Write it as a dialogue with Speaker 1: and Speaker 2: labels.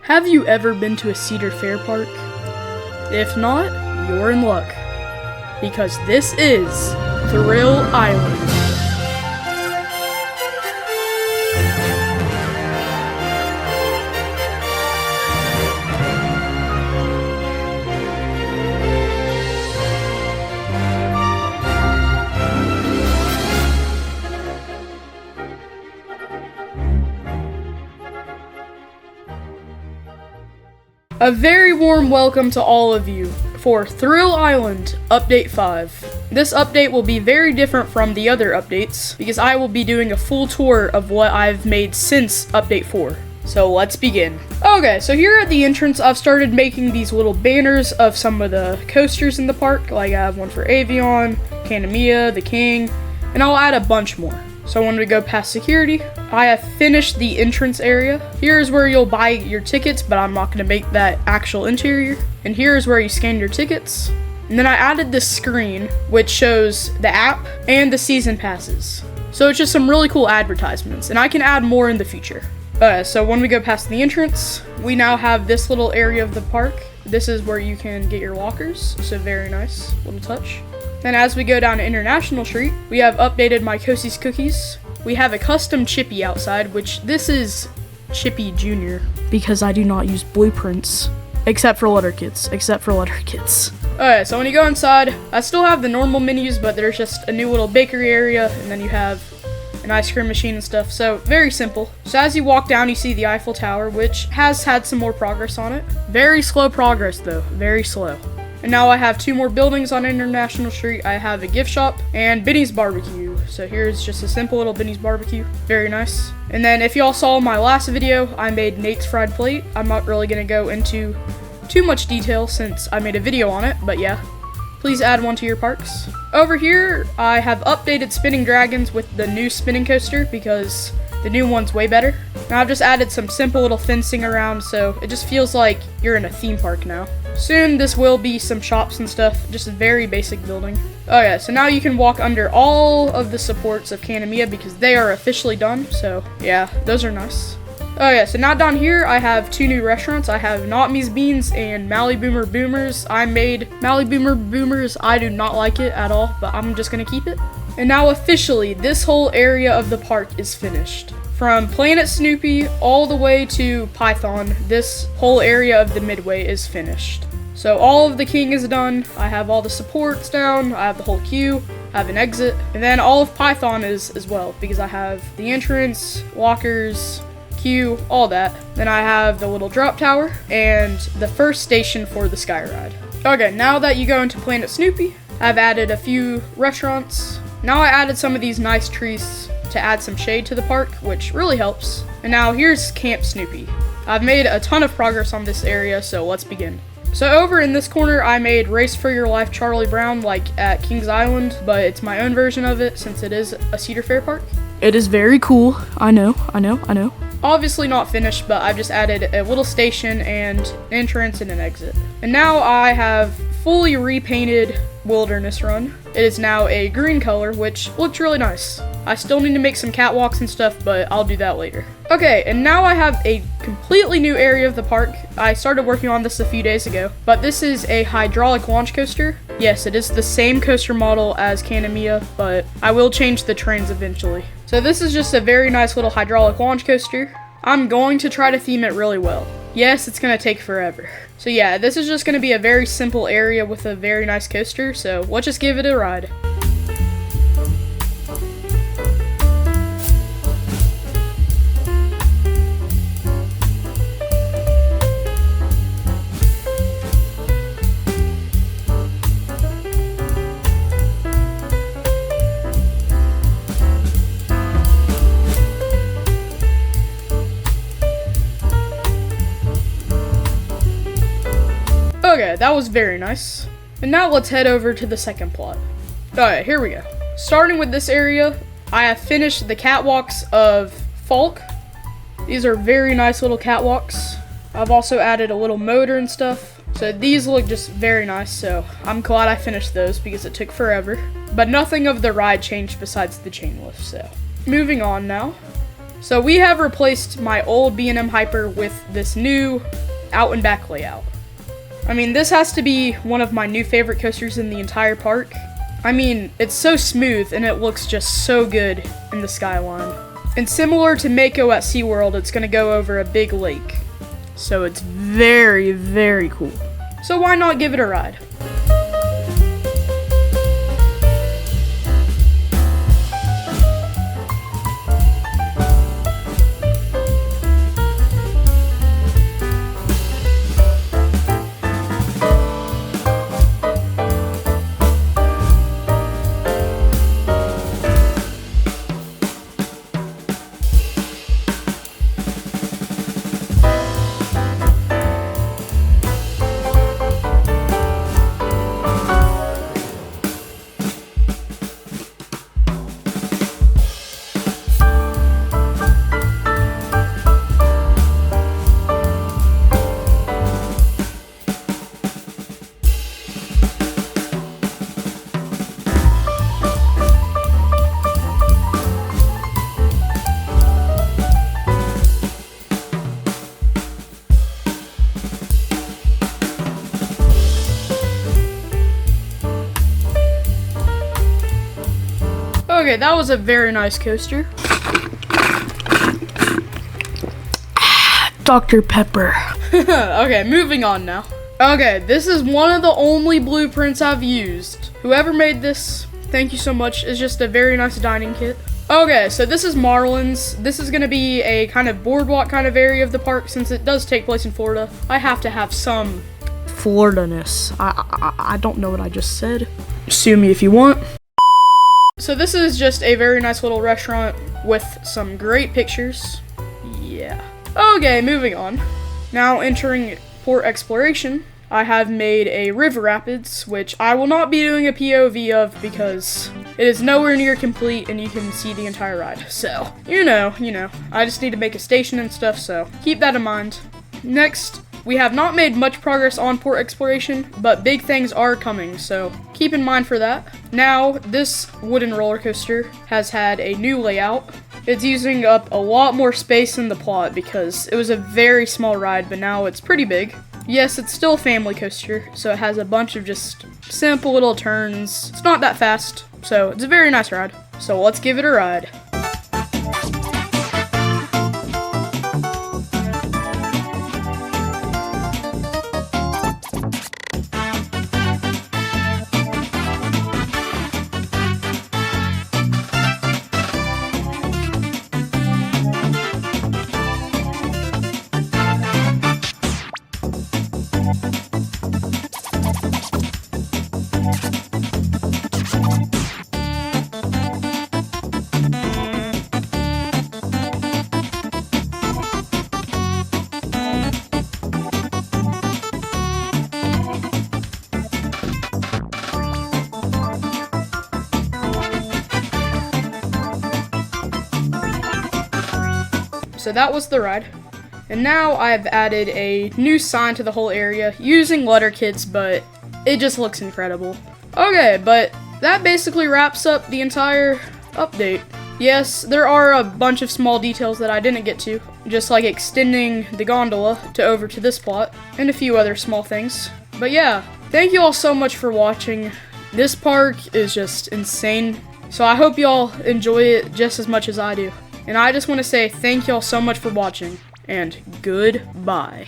Speaker 1: Have you ever been to a Cedar Fair park? If not, you're in luck, because this is Thrill Island. A very warm welcome to all of you for Thrill Island Update 5. This update will be very different from the other updates because I will be doing a full tour of what I've made since Update 4. So let's begin. Okay, so here at the entrance I've started making these little banners of some of the coasters in the park. Like I have one for Avion, Kanemia, the King, and I'll add a bunch more. So when we go past security, I have finished the entrance area. Here's where you'll buy your tickets, but I'm not going to make that actual interior. And here's where you scan your tickets. And then I added this screen, which shows the app and the season passes. So it's just some really cool advertisements, and I can add more in the future. So when we go past the entrance, we now have this little area of the park. This is where you can get your lockers, so very nice little touch. Then as we go down to International Street, we have updated my Kosie's Cookies. We have a custom Chippy outside, which this is Chippy Jr. because I do not use blueprints. Except for letter kits. Alright, so when you go inside, I still have the normal menus, but there's just a new little bakery area, and then you have an ice cream machine and stuff, so very simple. So as you walk down, you see the Eiffel Tower, which has had some more progress on it. Very slow progress though, very slow. And now I have two more buildings on International Street. I have a gift shop and Benny's Barbecue. So here's just a simple little Benny's Barbecue. Very nice. And then if y'all saw my last video, I made Nate's Fried Plate. I'm not really going to go into too much detail since I made a video on it, but yeah. Please add one to your parks. Over here, I have updated Spinning Dragons with the new spinning coaster because the new one's way better. Now I've just added some simple little fencing around, so it just feels like you're in a theme park now. Soon this will be some shops and stuff, just a very basic building. Oh yeah, so now you can walk under all of the supports of Kanemia because they are officially done, so yeah, those are nice. Oh yeah, so now down here I have two new restaurants. I have Not Me's Beans and Maliboomer Boomers. I made Maliboomer Boomers. I do not like it at all, but I'm just gonna keep it. And now officially, this whole area of the park is finished. From Planet Snoopy all the way to Python, this whole area of the midway is finished. So all of the King is done. I have all the supports down. I have the whole queue. I have an exit. And then all of Python is as well because I have the entrance, lockers, queue, all that. Then I have the little drop tower and the first station for the Sky Ride. Okay, now that you go into Planet Snoopy, I've added a few restaurants. Now I added some of these nice trees to add some shade to the park, which really helps. And now here's Camp Snoopy. I've made a ton of progress on this area, so let's begin. So over in this corner, I made Race for Your Life Charlie Brown like at Kings Island, but it's my own version of it since it is a Cedar Fair park. It is very cool. I know. Obviously not finished, but I've just added a little station and entrance and an exit. And now I have fully repainted Wilderness Run. It is now a green color, which looks really nice. I still need to make some catwalks and stuff, but I'll do that later. Okay, and now I have a completely new area of the park. I started working on this a few days ago, but this is a hydraulic launch coaster. Yes, it is the same coaster model as Kanemia, but I will change the trains eventually. So this is just a very nice little hydraulic launch coaster. I'm going to try to theme it really well. Yes, it's gonna take forever. So yeah, this is just gonna be a very simple area with a very nice coaster, so let's just give it a ride. Okay, that was very nice. And now let's head over to the second plot. Alright, here we go. Starting with this area, I have finished the catwalks of Falk. These are very nice little catwalks. I've also added a little motor and stuff. So these look just very nice, so I'm glad I finished those because it took forever. But nothing of the ride changed besides the chain lift, so. Moving on now. So we have replaced my old B&M Hyper with this new out and back layout. I mean, this has to be one of my new favorite coasters in the entire park. I mean, it's so smooth and it looks just so good in the skyline. And similar to Mako at SeaWorld, it's gonna go over a big lake. So it's very, very cool. So why not give it a ride? Okay, that was a very nice coaster. Dr. Pepper. Okay, moving on now. Okay, this is one of the only blueprints I've used. Whoever made this, thank you so much. It's just a very nice dining kit. Okay, so this is Marlins. This is gonna be a kind of boardwalk kind of area of the park since it does take place in Florida. I have to have some Florida-ness. I don't know what I just said. Sue me if you want. So this is just a very nice little restaurant with some great pictures. Yeah. Okay, moving on. Now entering port exploration, I have made a river rapids, which I will not be doing a POV of because it is nowhere near complete and you can see the entire ride. So, you know, I just need to make a station and stuff, so keep that in mind. Next, we have not made much progress on port exploration, but big things are coming, so keep in mind for that. Now, this wooden roller coaster has had a new layout. It's using up a lot more space in the plot because it was a very small ride, but now it's pretty big. Yes, it's still a family coaster, so it has a bunch of just simple little turns. It's not that fast, so it's a very nice ride. So let's give it a ride. So that was the ride. And now I've added a new sign to the whole area using letter kits, but it just looks incredible. Okay, but that basically wraps up the entire update. Yes, there are a bunch of small details that I didn't get to, just like extending the gondola to over to this plot, and a few other small things. But yeah, thank you all so much for watching. This park is just insane, so I hope y'all enjoy it just as much as I do. And I just want to say thank y'all so much for watching, and goodbye.